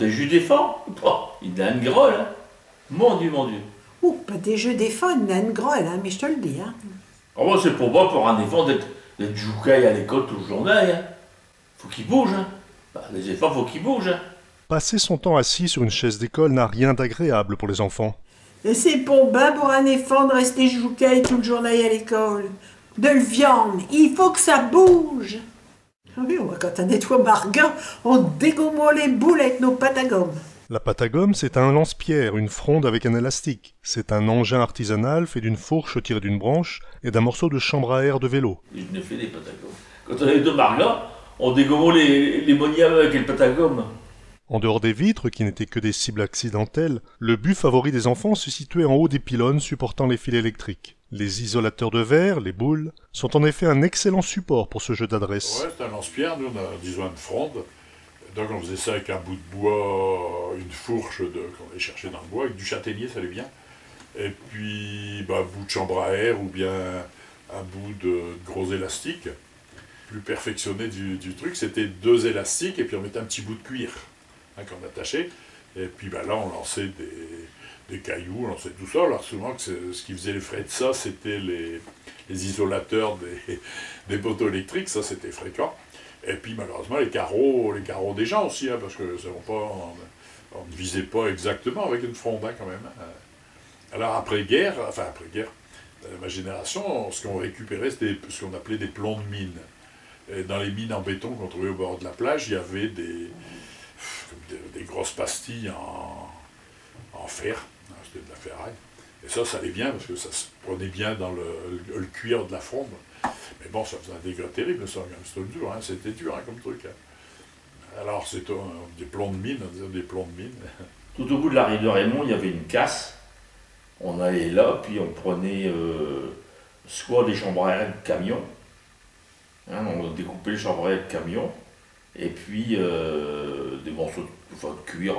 des jus d'éléphant. Bon, il a une grolle, hein. Mon Dieu, mon Dieu. Ouh, pas des jeux d'éléphant, il y en a une grolle, hein, mais je te le dis. Hein. Ah bon, c'est pour moi, pour un éléphant, d'être joucaille à l'école toute la journée. Hein. Faut qu'il bouge. Hein. Bah, les éléphants, faut qu'ils bougent. Hein. Passer son temps assis sur une chaise d'école n'a rien d'agréable pour les enfants. Et c'est pour un éléphant de rester joucaille toute journée à l'école. De le viande, il faut que ça bouge. Ah oui, quand on nettoie Marga, on dégomme les boules avec nos pâtes à gomme. La pâte à gomme, c'est un lance-pierre, une fronde avec un élastique. C'est un engin artisanal fait d'une fourche tirée d'une branche et d'un morceau de chambre à air de vélo. Je ne fais des pâtes à gomme. Quand on est de Marga, on dégomme les moniames avec les pâtes à gomme. En dehors des vitres, qui n'étaient que des cibles accidentelles, le but favori des enfants se situait en haut des pylônes supportant les fils électriques. Les isolateurs de verre, les boules, sont en effet un excellent support pour ce jeu d'adresse. Ouais, c'est un lance-pierre, nous on a disons une fronde. Donc on faisait ça avec un bout de bois, une fourche qu'on allait chercher dans le bois, avec du châtaignier, ça allait bien. Et puis un bout de chambre à air ou bien un bout de gros élastique. Plus perfectionné du truc, c'était 2 élastiques et puis on mettait un petit bout de cuir qu'on attachait. Et puis là on lançait des cailloux, on lançait tout ça. Alors souvent ce qui faisait les frais de ça, c'était les isolateurs des poteaux électriques, ça c'était fréquent. Et puis malheureusement les carreaux des gens aussi, hein, parce que on ne visait pas exactement avec une fronde quand même. Hein. Alors après-guerre, ma génération, ce qu'on récupérait, c'était ce qu'on appelait des plombs de mine. Et dans les mines en béton qu'on trouvait au bord de la plage, il y avait des grosses pastilles en fer, hein, c'était de la ferraille. Et ça allait bien, parce que ça se prenait bien dans le cuir de la fronde. Mais bon, ça faisait un dégât terrible, ça, c'était dur, hein, c'était dur comme truc. Hein. Alors, c'était des plombs de mine, on disait des plombs de mine. Tout au bout de la rive de Raymond, il y avait une casse. On allait là, puis on prenait soit des chambres à air de camion, hein, on découpait les chambres à air de camion, et puis des morceaux de cuir,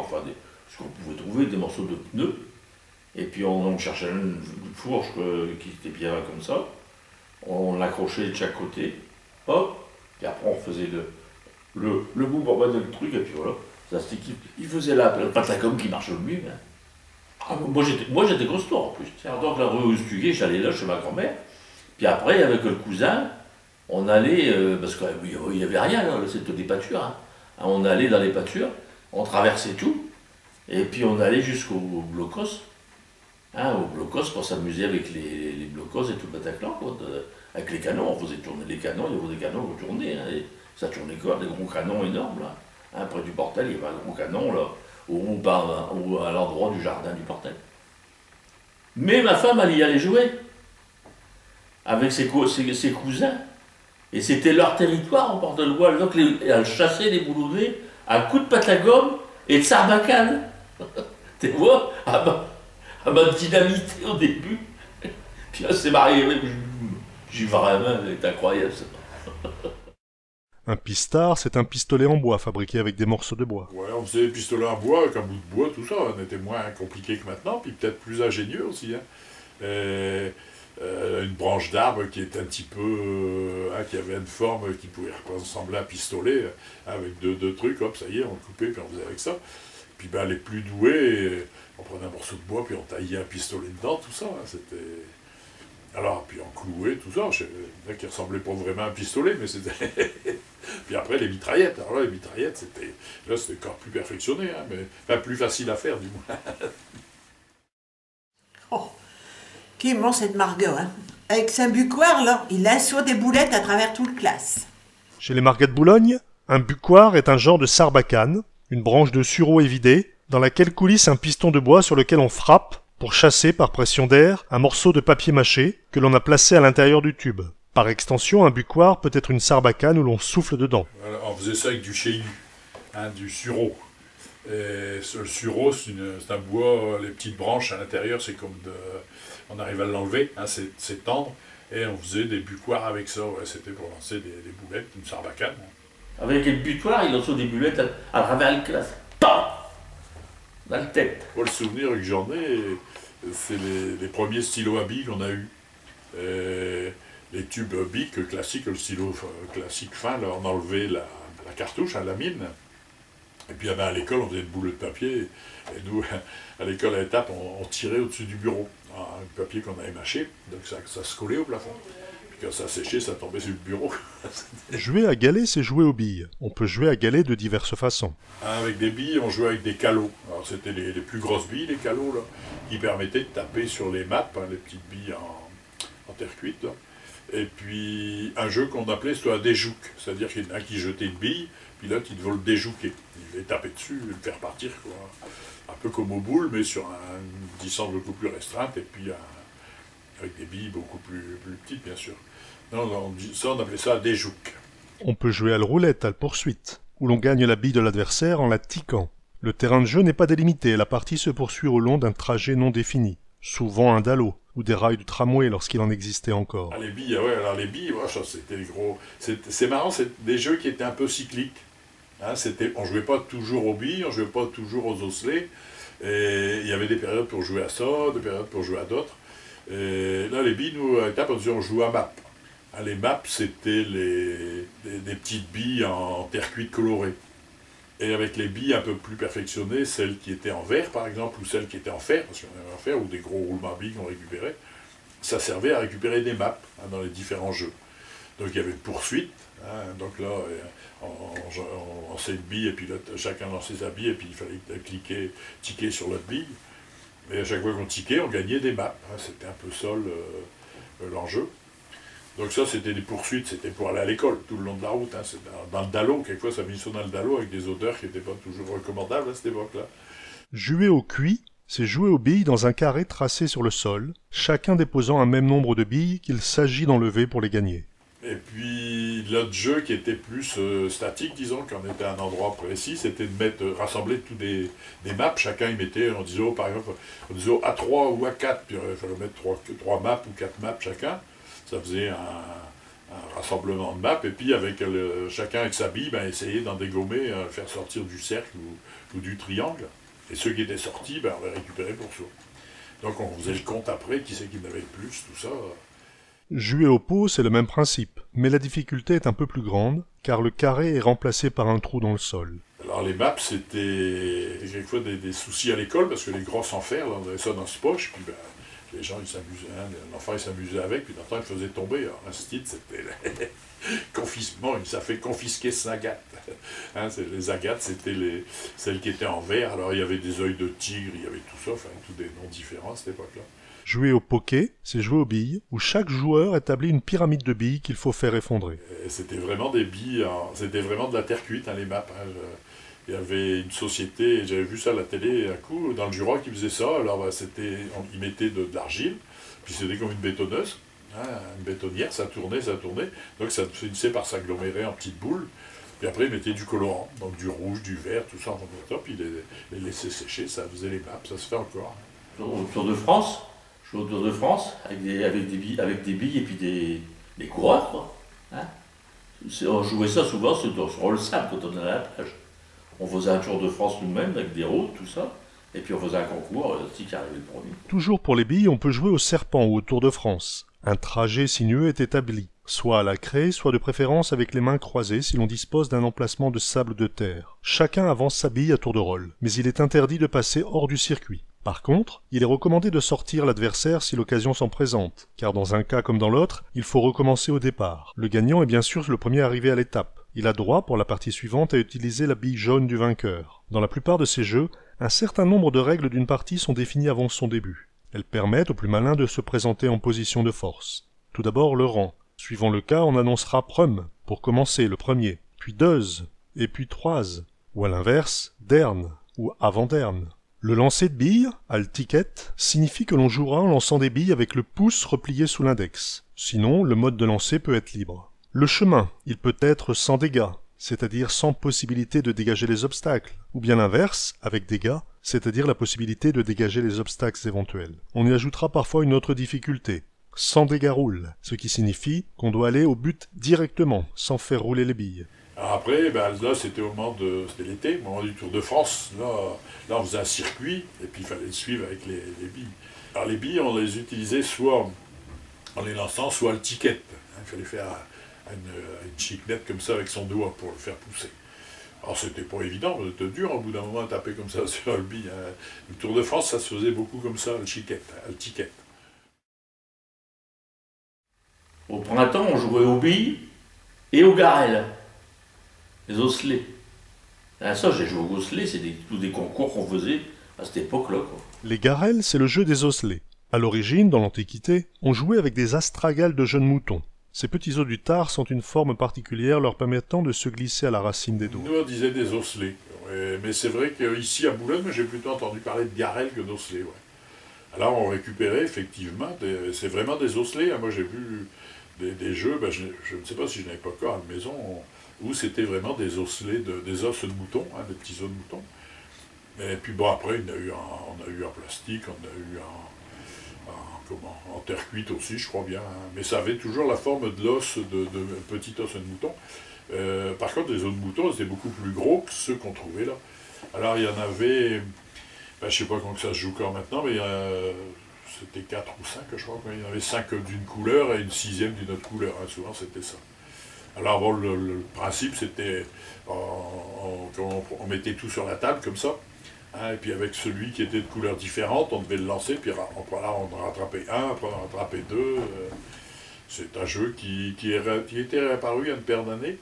ce qu'on pouvait trouver, des morceaux de pneus. Et puis on cherchait une fourche qui était bien comme ça. On l'accrochait de chaque côté, hop, et après on faisait le bout pour mettre le truc, et puis voilà. Ça, il faisait la pâte à gomme qui marche le mieux. Hein. Ah, moi j'étais costaud en plus. Donc la rue Ostuguet, j'allais là chez ma grand-mère, puis après avec le cousin, on allait, parce qu'il n'y avait rien là, c'était des pâtures. Hein. On allait dans les pâtures, on traversait tout, et puis on allait jusqu'au blocos. Hein, au blocos pour s'amuser avec les blocos et tout le Bataclan, quoi, avec les canons, on faisait tourner les canons, il y avait des canons qui tournaient, hein, et ça tournait quoi, des gros canons énormes, là. Hein, près du portail, il y avait un gros canon, là, ou à l'endroit du jardin du portail. Mais ma femme, elle y allait jouer, avec ses cousins, et c'était leur territoire en Porte-de-Loire, donc elle chassait les boulonnais à coups de pâte à gomme et de sarbacane. Tu vois, elle m'a dynamité au début, puis elle s'est mariée avec. J'ai vraiment, c'est incroyable ça. Un pistard, c'est un pistolet en bois fabriqué avec des morceaux de bois. Ouais, on faisait des pistolets en bois avec un bout de bois, tout ça. On était moins compliqué que maintenant, puis peut-être plus ingénieux aussi. Hein. Une branche d'arbre qui était un petit peu. Qui avait une forme qui pouvait ressembler à un pistolet, avec deux trucs, hop, ça y est, on le coupait, puis on faisait avec ça. Puis les plus doués, on prenait un morceau de bois, puis on taillait un pistolet dedans, tout ça. Hein, c'était. Alors, puis on clouait, tout ça, qui ressemblait pas vraiment à un pistolet, mais c'était. Puis après, les mitraillettes. Alors là, les mitraillettes, c'était encore plus perfectionné, hein, mais plus facile à faire, du moins. Oh, qui est bon cette Marga, hein. Avec sa buccoire, là, il assoit des boulettes à travers toute classe. Chez les Margas de Boulogne, un buccoire est un genre de sarbacane, une branche de sureau évidée, dans laquelle coulisse un piston de bois sur lequel on frappe, pour chasser par pression d'air, un morceau de papier mâché que l'on a placé à l'intérieur du tube. Par extension, un buccoire peut être une sarbacane où l'on souffle dedans. Voilà, on faisait ça avec du chéhu, hein, du sureau. Et le sureau, c'est un bois, les petites branches à l'intérieur, c'est comme on arrive à l'enlever, hein, c'est tendre, et on faisait des buccoirs avec ça, ouais, c'était pour lancer des boulettes, une sarbacane. Avec le butoir, il lançait des boulettes à travers la classe. Pam! Dans la tête. Moi, le souvenir que j'en ai, c'est les premiers stylos à billes qu'on a eus. Les tubes Bic classiques, le stylo classique fin, là, on enlevait la cartouche à la mine, Et puis à l'école, on faisait une boule de papier, et nous, à l'école à l'étape, on tirait au-dessus du bureau, un papier qu'on avait mâché, donc ça se collait au plafond. Puis quand ça séchait, ça tombait sur le bureau. Jouer à galet, c'est jouer aux billes. On peut jouer à galet de diverses façons. Avec des billes, on jouait avec des calots. Alors c'était les plus grosses billes, les calots, là, qui permettaient de taper sur les mappes, les petites billes en terre cuite, là. Et puis un jeu qu'on appelait soit des jouques, c'est-à-dire qu'il y en a un qui jetait une bille, puis l'autre il devait le déjouquer. Il devait taper dessus, le faire partir, quoi. Un peu comme aux boules, mais sur une distance beaucoup plus restreinte, et puis avec des billes beaucoup plus petites, bien sûr. Non, on appelait ça des jouques. On peut jouer à la roulette, à la poursuite, où l'on gagne la bille de l'adversaire en la tiquant. Le terrain de jeu n'est pas délimité, la partie se poursuit au long d'un trajet non défini, souvent un dallot, ou des rails de tramway lorsqu'il en existait encore. Ah, les billes, ouais, alors les billes, ouais, ça c'était les gros. C'est marrant, c'est des jeux qui étaient un peu cycliques. Hein, on jouait pas toujours aux billes, on jouait pas toujours aux osselets. Et il y avait des périodes pour jouer à ça, des périodes pour jouer à d'autres. Et là, les billes, nous, à l'étape, on jouait à map. Hein, les maps, c'était des petites billes en terre cuite colorée. Et avec les billes un peu plus perfectionnées, celles qui étaient en verre par exemple, ou celles qui étaient en fer, parce qu'on avait en fer, ou des gros roulements à billes qu'on récupérait, ça servait à récupérer des maps dans les différents jeux. Donc il y avait une poursuite, donc là on lançait une bille, et puis là, chacun lançait sa bille, et puis il fallait tiquer sur l'autre bille. Et à chaque fois qu'on tiquait, on gagnait des maps. C'était un peu ça l'enjeu. Donc ça, c'était des poursuites, c'était pour aller à l'école, tout le long de la route. Dans le dallo, quelquefois, ça mit ça dans le dallo avec des odeurs qui n'étaient pas toujours recommandables à cette époque-là. Jouer au cuit, c'est jouer aux billes dans un carré tracé sur le sol, chacun déposant un même nombre de billes qu'il s'agit d'enlever pour les gagner. Et puis, l'autre jeu qui était plus statique, disons, quand on était à un endroit précis, c'était de rassembler tous des maps. Chacun y mettait, on disait, par exemple, A3 ou A4, puis il fallait mettre 3 maps ou 4 maps chacun. Ça faisait un rassemblement de maps, et puis avec chacun avec sa bille, essayer d'en dégommer, faire sortir du cercle ou du triangle. Et ceux qui étaient sortis, on les récupérait pour soi. Donc on faisait le compte après, qui c'est qui en avait le plus, tout ça. Jouer au pot, c'est le même principe, mais la difficulté est un peu plus grande, car le carré est remplacé par un trou dans le sol. Alors les maps, c'était quelquefois des soucis à l'école, parce que les grosses en fer, on avait ça dans ce poche, puis les gens, ils s'amusaient, l'enfant, il s'amusait avec, puis dans le temps, il faisait tomber. Alors, un style, c'était confisquement, ça fait confisquer ses agates. Les agates, c'était celles qui étaient en verre. Alors, il y avait des œils de tigre, il y avait tout ça, tous des noms différents à cette époque-là. Jouer au poké, c'est jouer aux billes, où chaque joueur établit une pyramide de billes qu'il faut faire effondrer. Et c'était vraiment des billes, c'était vraiment de la terre cuite, les maps. Il y avait une société, j'avais vu ça à la télé un coup, dans le Jura, qui faisait ça. Alors, ils mettaient de l'argile, puis c'était comme une bétonneuse, une bétonnière, ça tournait. Donc, ça finissait par s'agglomérer en petites boules. Puis après, ils mettaient du colorant, donc du rouge, du vert, tout ça en top, puis ils les laissaient sécher, ça faisait les maps, ça se fait encore. Au Tour de France, je joue au Tour de France, avec des billes et puis des coureurs, quoi. On jouait ça souvent sur le sable quand on allait à la plage. On faisait un Tour de France nous-mêmes avec des routes, tout ça, et puis on faisait un concours, qui arrivait le premier. Toujours pour les billes, on peut jouer au serpent ou au Tour de France. Un trajet sinueux est établi, soit à la craie, soit de préférence avec les mains croisées si l'on dispose d'un emplacement de sable de terre. Chacun avance sa bille à tour de rôle, mais il est interdit de passer hors du circuit. Par contre, il est recommandé de sortir l'adversaire si l'occasion s'en présente, car dans un cas comme dans l'autre, il faut recommencer au départ. Le gagnant est bien sûr le premier arrivé à l'étape. Il a droit, pour la partie suivante, à utiliser la bille jaune du vainqueur. Dans la plupart de ces jeux, un certain nombre de règles d'une partie sont définies avant son début. Elles permettent aux plus malins de se présenter en position de force. Tout d'abord le rang. Suivant le cas, on annoncera prum, pour commencer, le premier, puis deuze, et puis troise, ou à l'inverse, derne, ou avant-derne. Le lancer de billes, al ticket, signifie que l'on jouera en lançant des billes avec le pouce replié sous l'index. Sinon, le mode de lancer peut être libre. Le chemin, il peut être sans dégâts, c'est-à-dire sans possibilité de dégager les obstacles, ou bien l'inverse, avec dégâts, c'est-à-dire la possibilité de dégager les obstacles éventuels. On y ajoutera parfois une autre difficulté, sans dégâts roule, ce qui signifie qu'on doit aller au but directement, sans faire rouler les billes. Alors après, là c'était c'était l'été, au moment du Tour de France, là on faisait un circuit, et puis il fallait le suivre avec les billes. Alors les billes, on les utilisait soit en les lançant, soit le ticket. Il fallait faire une chicnette comme ça avec son doigt pour le faire pousser. Alors c'était pas évident, c'était dur au bout d'un moment à taper comme ça sur le bille. Hein. Le Tour de France, ça se faisait beaucoup comme ça, le ticket. Au printemps, on jouait aux billes et aux garelles, les osselets. Ah, ça, j'ai joué aux osselets, c'est tous des concours qu'on faisait à cette époque-là. Les garelles, c'est le jeu des osselets. À l'origine, dans l'Antiquité, on jouait avec des astragales de jeunes moutons. Ces petits os du tars sont une forme particulière leur permettant de se glisser à la racine des dos. Nous, on disait des osselets. Ouais, mais c'est vrai qu'ici à Boulogne, j'ai plutôt entendu parler de garelles que d'osselets. Ouais. Alors on récupérait effectivement, c'est vraiment des osselets. Hein. Moi j'ai vu des jeux, ben, je ne sais pas si je n'avais pas encore à la maison, où c'était vraiment des osselets, des os de mouton, hein, des petits os de mouton. Et puis bon, après, on a eu en plastique, on a eu en terre cuite aussi, je crois bien. Hein. Mais ça avait toujours la forme de l'os, de petit os de mouton. Par contre, les os de mouton, c'était beaucoup plus gros que ceux qu'on trouvait là. Alors il y en avait, ben, je ne sais pas comment ça se joue encore maintenant, mais c'était 4 ou 5, je crois. Il y en avait 5 d'une couleur et une 6e d'une autre couleur. Hein. Souvent, c'était ça. Alors bon, le principe, c'était, on mettait tout sur la table comme ça. Hein, et puis avec celui qui était de couleurs différentes, on devait le lancer, puis là, on en rattrapait un, après on en rattrapait deux. C'est un jeu qui était réapparu il y a une paire d'années.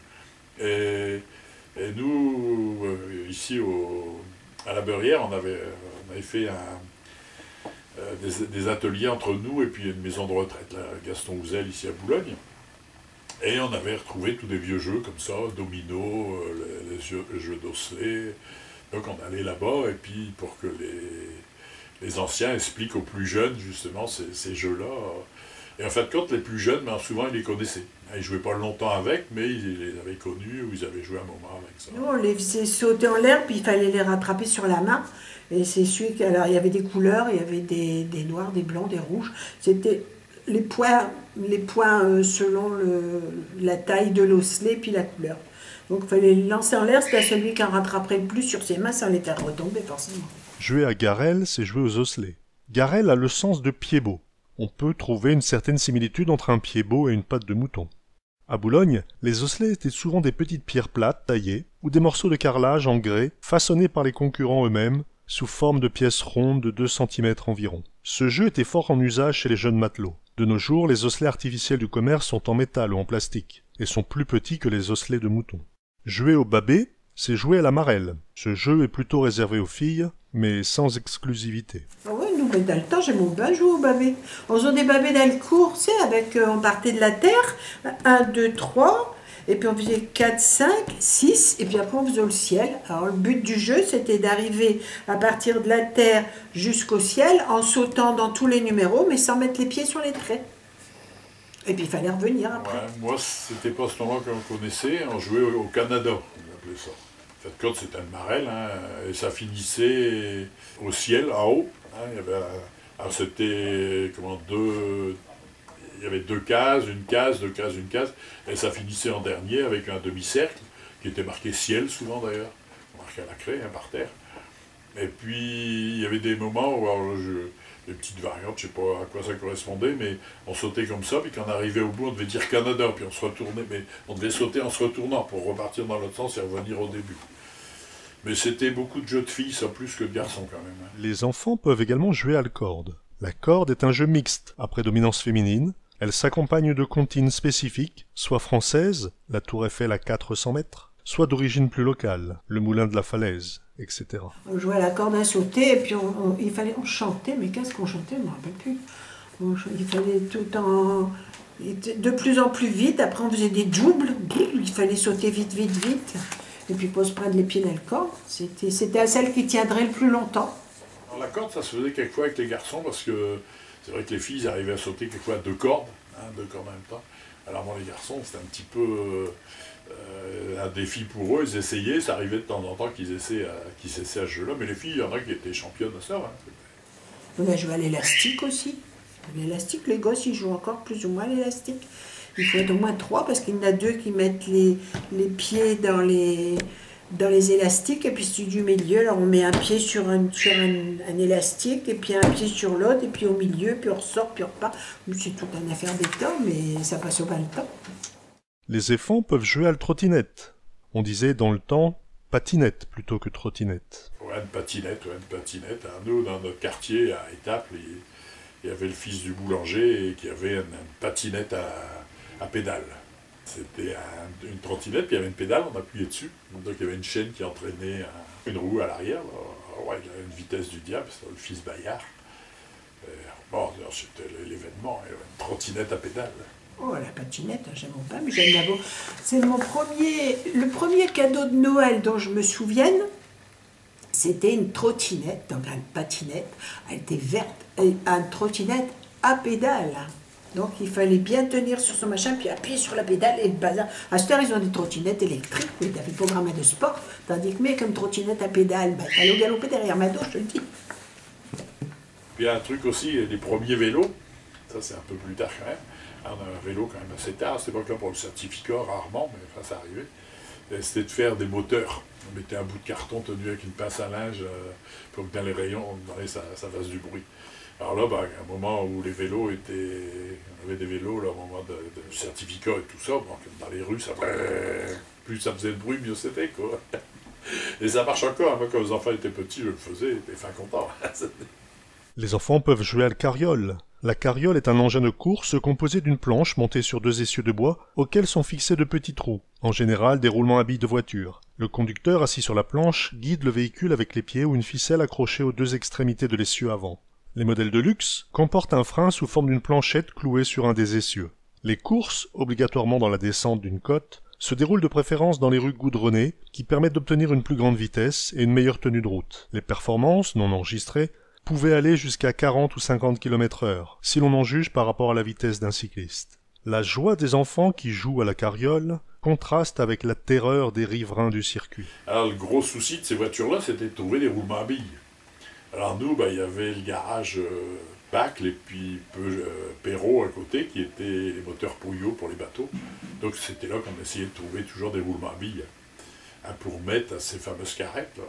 Et nous, ici à la Beurrière, on avait fait des ateliers entre nous et puis une maison de retraite, là, Gaston Houzel, ici à Boulogne. Et on avait retrouvé tous des vieux jeux comme ça, domino, les jeux d'osselets. Donc on allait là-bas, et puis pour que les anciens expliquent aux plus jeunes, justement, ces jeux-là. Et en fait, quand les plus jeunes, ben, souvent, ils les connaissaient. Ils ne jouaient pas longtemps avec, mais ils les avaient connus, ou ils avaient joué un moment avec ça. Nous, on les faisait sauter en l'air, puis il fallait les rattraper sur la main. Et c'est celui que... Alors, il y avait des couleurs, il y avait des noirs, des blancs, des rouges. C'était les points selon la taille de l'osselet, puis la couleur. Donc il fallait les lancer en l'air, c'était celui qui en rattraperait le plus sur ses mains sans les faire retomber forcément. Jouer à garelle, c'est jouer aux osselets. Garelle a le sens de pied-beau. On peut trouver une certaine similitude entre un pied-beau et une patte de mouton. À Boulogne, les osselets étaient souvent des petites pierres plates taillées ou des morceaux de carrelage en grès façonnés par les concurrents eux-mêmes sous forme de pièces rondes de 2 cm environ. Ce jeu était fort en usage chez les jeunes matelots. De nos jours, les osselets artificiels du commerce sont en métal ou en plastique et sont plus petits que les osselets de mouton. Jouer au babé, c'est jouer à la marelle. Ce jeu est plutôt réservé aux filles, mais sans exclusivité. Ah oui, nous, mais dans le temps, j'aimais bien jouer au babé. On faisait des babés dans le cours, tu sais, on partait de la terre, 1, 2, 3, et puis on faisait 4, 5, 6, et puis après on faisait le ciel. Alors le but du jeu, c'était d'arriver à partir de la terre jusqu'au ciel, en sautant dans tous les numéros, mais sans mettre les pieds sur les traits. Et puis il fallait revenir après. Ouais, moi, c'était pas ce moment qu'on connaissait, on jouait au Canada, on appelait ça. En fait, quand c'était une marelle, hein, et ça finissait au ciel, en haut. Hein, alors c'était il y avait 2 cases, une case, 2 cases, une case, et ça finissait en dernier avec un demi-cercle, qui était marqué ciel souvent d'ailleurs, marqué à la craie, hein, par terre. Et puis il y avait des moments où des petites variantes, je ne sais pas à quoi ça correspondait, mais on sautait comme ça, puis quand on arrivait au bout, on devait dire Canada, puis on se retournait, mais on devait sauter en se retournant pour repartir dans l'autre sens et revenir au début. Mais c'était beaucoup de jeux de filles, ça, plus que de garçons quand même. Hein. Les enfants peuvent également jouer à la corde. La corde est un jeu mixte, à prédominance féminine. Elle s'accompagne de comptines spécifiques, soit françaises, la tour Eiffel à 400 mètres, soit d'origine plus locale, le moulin de la falaise, etc. On jouait à la corde à sauter, et puis on chantait, mais qu'est-ce qu'on chantait, je ne me rappelle plus. Il fallait de plus en plus vite, après on faisait des doubles, il fallait sauter vite, vite, vite, et puis pas se prendre les pieds dans le corps. C'était à celle qui tiendrait le plus longtemps. Alors, la corde, ça se faisait quelquefois avec les garçons, parce que c'est vrai que les filles arrivaient à sauter quelquefois à 2 cordes, hein, 2 cordes en même temps. Alors bon, les garçons, c'était un petit peu un défi pour eux, ils essayaient, ça arrivait de temps en temps qu'ils essaient à ce jeu-là, mais les filles, il y en a qui étaient championnes à ça. Hein. On a joué à l'élastique aussi. L'élastique, les gosses, ils jouent encore plus ou moins à l'élastique. Il faut être au moins 3 parce qu'il y en a 2 qui mettent les pieds dans les élastiques et puis celui du milieu, alors on met un pied sur un élastique et puis un pied sur l'autre et puis au milieu, puis on ressort, puis on repart. C'est toute une affaire de temps, mais ça passe au bas le temps. Les enfants peuvent jouer à la trottinette. On disait dans le temps, patinette plutôt que trottinette. Ouais, une patinette, ouais, une patinette. Nous, dans notre quartier, à Étaples, il y avait le fils du boulanger qui avait une patinette à pédale. C'était une trottinette, puis il y avait une pédale, on appuyait dessus. Donc il y avait une chaîne qui entraînait une roue à l'arrière. Ouais, il avait une vitesse du diable, c'était le fils Bayard. Bon, c'était l'événement, une trottinette à pédale. Oh, la patinette, j'aime pas, mais j'aime d'abord. C'est le premier cadeau de Noël dont je me souvienne. C'était une trottinette, donc une patinette. Elle était verte, et une trottinette à pédale. Donc il fallait bien tenir sur son machin, puis appuyer sur la pédale et le bazar. À cette heure, ils ont des trottinettes électriques, mais ils avaient programmé de sport. Tandis que, mais comme trottinette à pédale, ben, t'allais galoper derrière ma dos, je te le dis. Puis il y a un truc aussi, les premiers vélos, ça c'est un peu plus tard quand même. On a un vélo quand même assez tard, à cette époque-là pour le certificat, rarement, mais enfin ça arrivait. C'était de faire des moteurs. On mettait un bout de carton tenu avec une pince à linge pour que dans les rayons, ça fasse du bruit. Alors là, à un moment où les vélos étaient... On avait des vélos, là, au moment de certificat et tout ça, bon, dans les rues, plus ça faisait de bruit, mieux c'était, quoi. Et ça marche encore, moi quand les enfants étaient petits, je le faisais, j'étais fin content. Les enfants peuvent jouer à la carriole. La carriole est un engin de course composé d'une planche montée sur 2 essieux de bois auxquels sont fixés de petits trous, en général des roulements à billes de voiture. Le conducteur assis sur la planche guide le véhicule avec les pieds ou une ficelle accrochée aux 2 extrémités de l'essieu avant. Les modèles de luxe comportent un frein sous forme d'une planchette clouée sur un des essieux. Les courses, obligatoirement dans la descente d'une côte, se déroulent de préférence dans les rues goudronnées qui permettent d'obtenir une plus grande vitesse et une meilleure tenue de route. Les performances, non enregistrées, pouvaient aller jusqu'à 40 ou 50 km/h, si l'on en juge par rapport à la vitesse d'un cycliste. La joie des enfants qui jouent à la carriole contraste avec la terreur des riverains du circuit. Alors le gros souci de ces voitures-là, c'était de trouver des roulements à billes. Alors nous, il y avait le garage Bacle et puis Perrault à côté, qui étaient les moteurs Pouillot pour les bateaux. Donc c'était là qu'on essayait de trouver toujours des roulements à billes pour mettre à ces fameuses carrettes, là.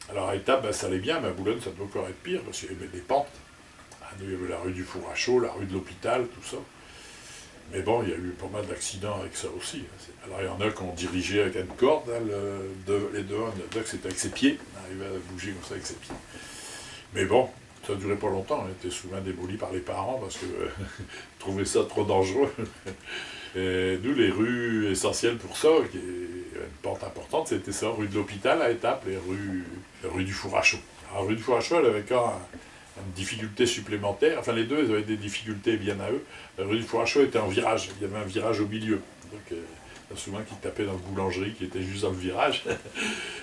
Alors à Étaples, ça allait bien, mais à Boulogne, ça devait encore être pire, parce qu'il y avait des pentes. Nous, il y avait la rue du Four à Chaud, la rue de l'Hôpital, tout ça. Mais bon, il y a eu pas mal d'accidents avec ça aussi. Alors il y en a qui ont dirigé avec une corde, les deux, c'était avec ses pieds, on arrivait à bouger comme ça avec ses pieds. Mais bon, ça ne durait pas longtemps, on était souvent démolis par les parents, parce que trouvaient ça trop dangereux. Et nous, les rues essentielles pour ça, qui est une pente importante, c'était ça, rue de l'Hôpital à Étaples et rue du Four à Chaud. Alors, rue du Four à Chaud, elle avait quand une difficulté supplémentaire, enfin les deux, ils avaient des difficultés bien à eux. La rue du Four à Chaud était en virage, il y avait un virage au milieu. Donc, il y a souvent qui tapaient dans la boulangerie qui était juste dans le virage.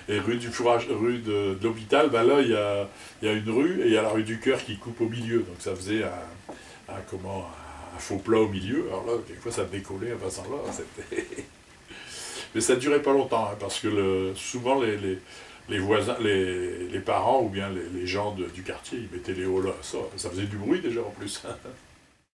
Et rue de l'Hôpital, là, il y a une rue et il y a la rue du Cœur qui coupe au milieu. Donc ça faisait un faux plat au milieu. Alors là, quelquefois, ça décollait en passant là. Mais ça ne durait pas longtemps, hein, parce que souvent, les voisins, les parents ou bien les gens du quartier, ils mettaient les hauts là. Ça faisait du bruit déjà en plus.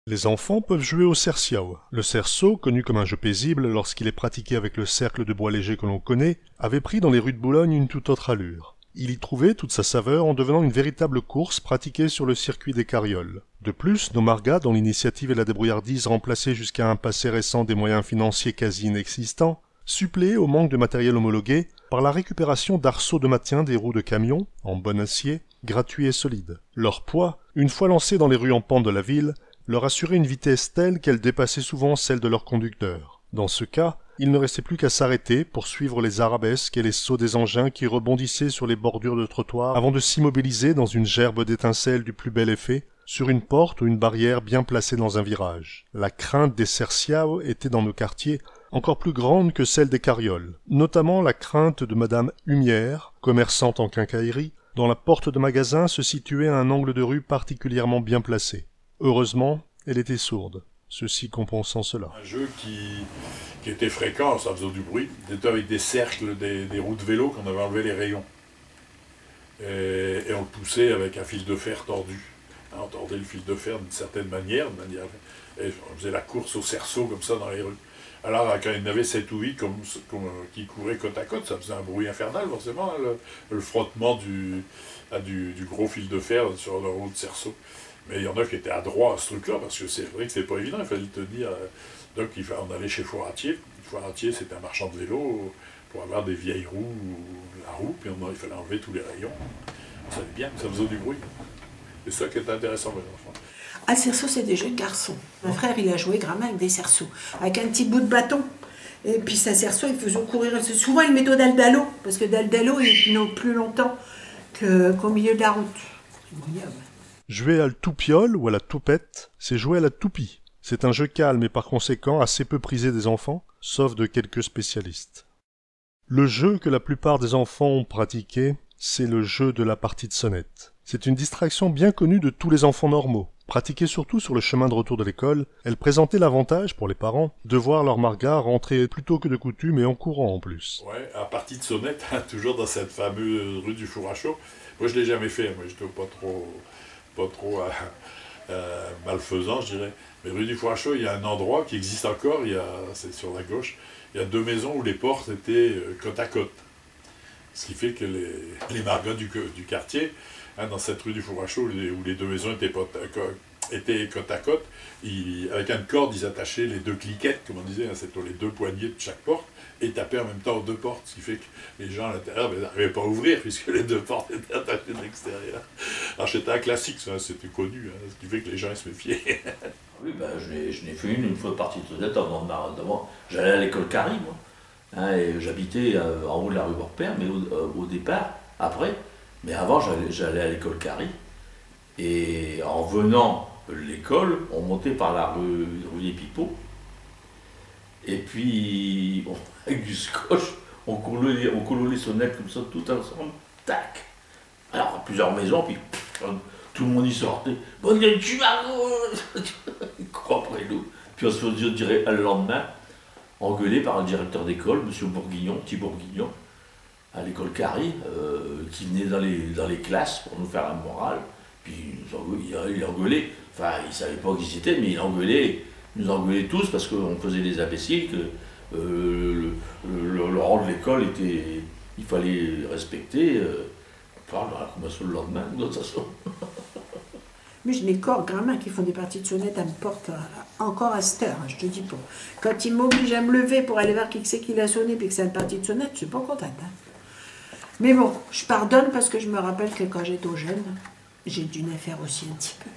Les enfants peuvent jouer au cerciao. Le cerceau, connu comme un jeu paisible lorsqu'il est pratiqué avec le cercle de bois léger que l'on connaît, avait pris dans les rues de Boulogne une toute autre allure. Il y trouvait toute sa saveur en devenant une véritable course pratiquée sur le circuit des carrioles. De plus, nos margas, dont l'initiative et la débrouillardise remplaçaient jusqu'à un passé récent des moyens financiers quasi inexistants, suppléaient au manque de matériel homologué par la récupération d'arceaux de maintien des roues de camion, en bon acier, gratuits et solides. Leur poids, une fois lancés dans les rues en pente de la ville, leur assurait une vitesse telle qu'elle dépassait souvent celle de leur conducteur. Dans ce cas, il ne restait plus qu'à s'arrêter pour suivre les arabesques et les sauts des engins qui rebondissaient sur les bordures de trottoir avant de s'immobiliser dans une gerbe d'étincelles du plus bel effet, sur une porte ou une barrière bien placée dans un virage. La crainte des cerciao était dans nos quartiers encore plus grande que celle des carrioles, notamment la crainte de Madame Humière, commerçante en quincaillerie, dont la porte de magasin se situait à un angle de rue particulièrement bien placé. Heureusement, elle était sourde, ceci compensant cela. Un jeu qui était fréquent, ça faisait du bruit, c'était avec des cercles, des roues de vélo qu'on avait enlevé les rayons. Et on le poussait avec un fil de fer tordu. On tordait le fil de fer d'une certaine manière, et on faisait la course au cerceau comme ça dans les rues. Alors quand il y en avait 7 ou 8 qui couraient côte à côte, ça faisait un bruit infernal forcément, hein, le frottement du gros fil de fer sur la roue de cerceau. Mais il y en a qui étaient adroits à ce truc-là, parce que c'est vrai que c'était pas évident, il fallait le tenir. Donc on allait chez Foiratier. Foiratier, c'était un marchand de vélo pour avoir des vieilles roues, la roue, puis il fallait enlever tous les rayons. Ça allait bien, ça faisait du bruit. C'est ça qui est intéressant pour les enfants. Ah, le cerceau, c'est des jeux de garçons. Mon frère, il a joué grammaire avec des cerceaux, avec un petit bout de bâton. Et puis, sa cerceau, il faisait courir. Souvent, il mettait au Daldalo, parce que Daldalo, il tenait plus longtemps qu'au milieu de la route. C'est incroyable. Jouer à la toupiole ou à la toupette, c'est jouer à la toupie. C'est un jeu calme et par conséquent assez peu prisé des enfants, sauf de quelques spécialistes. Le jeu que la plupart des enfants ont pratiqué, c'est le jeu de la partie de sonnette. C'est une distraction bien connue de tous les enfants normaux. Pratiquée surtout sur le chemin de retour de l'école, elle présentait l'avantage, pour les parents, de voir leur Marga rentrer plus tôt que de coutume et en courant en plus. Ouais, à partie de sonnette, toujours dans cette fameuse rue du Four à Chaud. Moi, je ne l'ai jamais fait, moi, j'étais pas trop malfaisant, je dirais. Mais rue du Four à Chaud, il y a un endroit qui existe encore, c'est sur la gauche, il y a 2 maisons où les portes étaient côte à côte. Ce qui fait que les Margas du quartier, dans cette rue du Four à Chaud, où les 2 maisons étaient côte à côte, avec une corde, ils attachaient les 2 cliquettes, comme on disait, c'est les 2 poignées de chaque porte, et tapaient en même temps aux 2 portes, ce qui fait que les gens à l'intérieur n'arrivaient pas à ouvrir, puisque les 2 portes étaient attachées de l'extérieur. Alors c'était un classique, ça, c'était connu, ce qui fait que les gens se méfiaient. Oui, je n'ai fait une fois de partie de sonnette avant. J'allais à l'école Carrie, moi. Et j'habitais en haut de la rue Borpère, mais au départ, après. Mais avant, j'allais à l'école Carrie. Et en venant de l'école, on montait par la rue des Pipots. Et puis, avec du scotch, on collait les sonnettes comme ça, tout ensemble. Tac! Alors, plusieurs maisons, puis tout le monde y sortait. Bon, tu vas il court après nous. Puis on se faisait, je dirais, le lendemain, engueulé par un directeur d'école, M. Bourguignon, petit Bourguignon, à l'école Carrie, qui venait dans les classes pour nous faire la morale. Puis il engueulait, enfin il ne savait pas qui c'était, mais il nous engueulait tous parce qu'on faisait des imbéciles, que le rang de l'école était, il fallait respecter. On parle dans la convention le lendemain, de toute façon. Mais je n'ai corps gamins qui font des parties de sonnette à me porte encore à cette heure, je te dis pas. Quand ils m'obligent à me lever pour aller voir qui c'est qui l'a sonné puis que c'est une partie de sonnette, je suis pas contente. Mais bon, je pardonne parce que je me rappelle que quand j'étais jeune, j'ai dû en faire aussi un petit peu.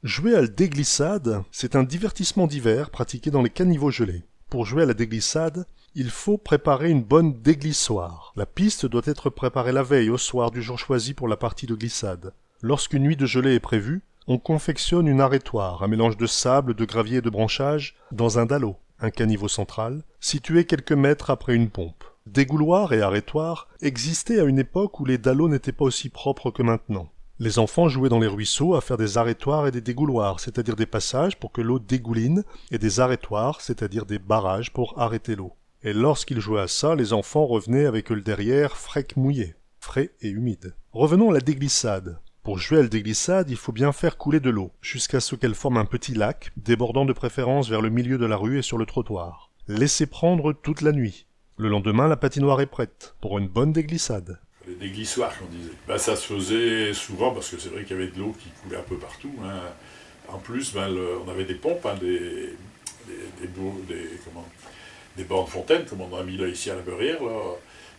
Jouer à la déglissade, c'est un divertissement d'hiver pratiqué dans les caniveaux gelés. Pour jouer à la déglissade, il faut préparer une bonne déglissoire. La piste doit être préparée la veille au soir du jour choisi pour la partie de glissade. Lorsqu'une nuit de gelée est prévue, on confectionne une arrêtoire, un mélange de sable, de gravier et de branchage, dans un dallot, un caniveau central, situé quelques mètres après une pompe. Dégouloirs et arrêtoires existaient à une époque où les dallots n'étaient pas aussi propres que maintenant. Les enfants jouaient dans les ruisseaux à faire des arrêtoires et des dégouloirs, c'est-à-dire des passages pour que l'eau dégouline, et des arrêtoires, c'est-à-dire des barrages pour arrêter l'eau. Et lorsqu'ils jouaient à ça, les enfants revenaient avec le derrière frec mouillé, frais et humide. Revenons à la déglissade. Pour jouer à la déglissade, il faut bien faire couler de l'eau, jusqu'à ce qu'elle forme un petit lac, débordant de préférence vers le milieu de la rue et sur le trottoir. Laissez prendre toute la nuit. Le lendemain, la patinoire est prête, pour une bonne déglissade. Les déglissoirs, qu'on disait. Ça se faisait souvent, parce que c'est vrai qu'il y avait de l'eau qui coulait un peu partout. En plus, on avait des pompes, des bornes fontaines, comme on a mis là ici à la Beurrière. Là.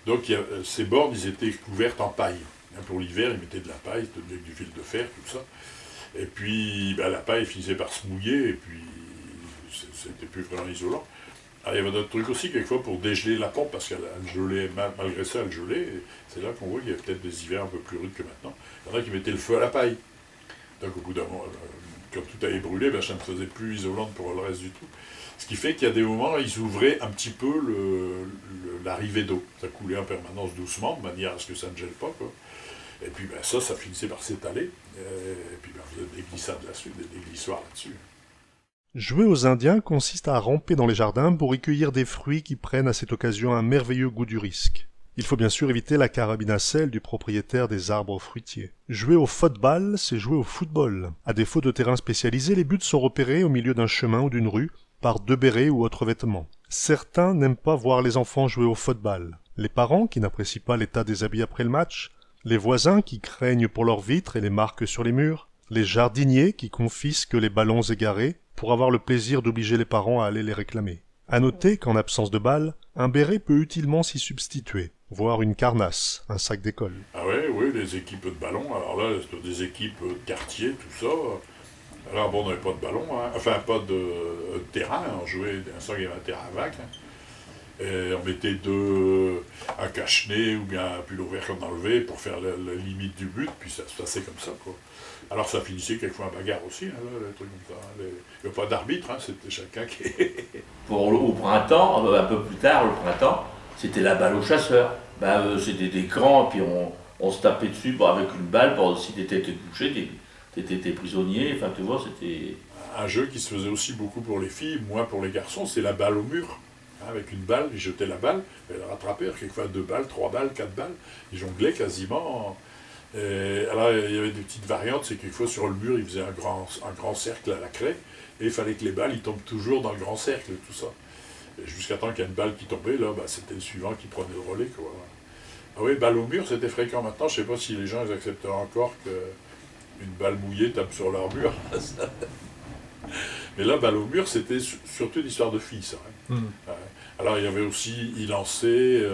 Donc ces bornes, ils étaient couvertes en paille. Pour l'hiver, ils mettaient de la paille, avec du fil de fer, tout ça. Et puis la paille finissait par se mouiller, et puis c'était plus vraiment isolant. Alors, il y avait d'autres trucs aussi, quelquefois, pour dégeler la pompe, parce qu'elle gelait, malgré ça, elle gelait. C'est là qu'on voit qu'il y a peut-être des hivers un peu plus rudes que maintenant. Il y en a qui mettaient le feu à la paille. Donc au bout d'un moment, quand tout allait brûler, ça ne faisait plus isolante pour le reste du tout. Ce qui fait qu'il y a des moments, ils ouvraient un petit peu l'arrivée d'eau. Ça coulait en permanence doucement, de manière à ce que ça ne gèle pas, quoi. Et puis ça finissait par s'étaler. Et puis on faisait des glissades là-dessus, des glissoirs là-dessus. Jouer aux Indiens consiste à ramper dans les jardins pour y cueillir des fruits qui prennent à cette occasion un merveilleux goût du risque. Il faut bien sûr éviter la carabine à sel du propriétaire des arbres fruitiers. Jouer au football, c'est jouer au football. À défaut de terrain spécialisé, les buts sont repérés au milieu d'un chemin ou d'une rue par 2 bérets ou autres vêtements. Certains n'aiment pas voir les enfants jouer au football. Les parents qui n'apprécient pas l'état des habits après le match, les voisins qui craignent pour leurs vitres et les marques sur les murs, les jardiniers qui confisquent les ballons égarés pour avoir le plaisir d'obliger les parents à aller les réclamer. À noter qu'en absence de balle, un béret peut utilement s'y substituer, voire une carnasse, un sac d'école. Ah ouais, oui, les équipes de ballon, alors là, c'était des équipes de quartier, tout ça. Alors bon, on n'avait pas de ballon, hein. Enfin pas de terrain, on jouait, il y avait un terrain vague. Hein. Et on mettait deux à cache-nez ou bien un pull ouvert qu'on enlevait pour faire la limite du but, puis ça se passait comme ça, quoi. Alors ça finissait quelquefois en bagarre aussi, hein, les trucs comme ça. Il n'y avait pas d'arbitre, hein, c'était chacun qui... Au printemps, un peu plus tard, le printemps, c'était la balle au chasseur. C'était des crans, puis on se tapait dessus avec une balle, si t'étais touché, t'étais prisonnier, enfin tu vois, c'était... Un jeu qui se faisait aussi beaucoup pour les filles, moins pour les garçons, c'est la balle au mur. Avec une balle, ils jetaient la balle, et la rattrapaient, quelquefois 2 balles, 3 balles, 4 balles, ils jonglaient quasiment. Et alors il y avait des petites variantes, c'est quelquefois sur le mur, ils faisaient un grand cercle à la craie, et il fallait que les balles ils tombent toujours dans le grand cercle, tout ça. Jusqu'à temps qu'il y ait une balle qui tombait, là, c'était le suivant qui prenait le relais, quoi. Ah oui, balle au mur, c'était fréquent maintenant, je ne sais pas si les gens ils accepteraient encore qu'une balle mouillée tape sur leur mur. Mais là, balle au mur, c'était surtout une histoire de filles, ça. Hein. Ouais. Alors, il y avait aussi, il lançait,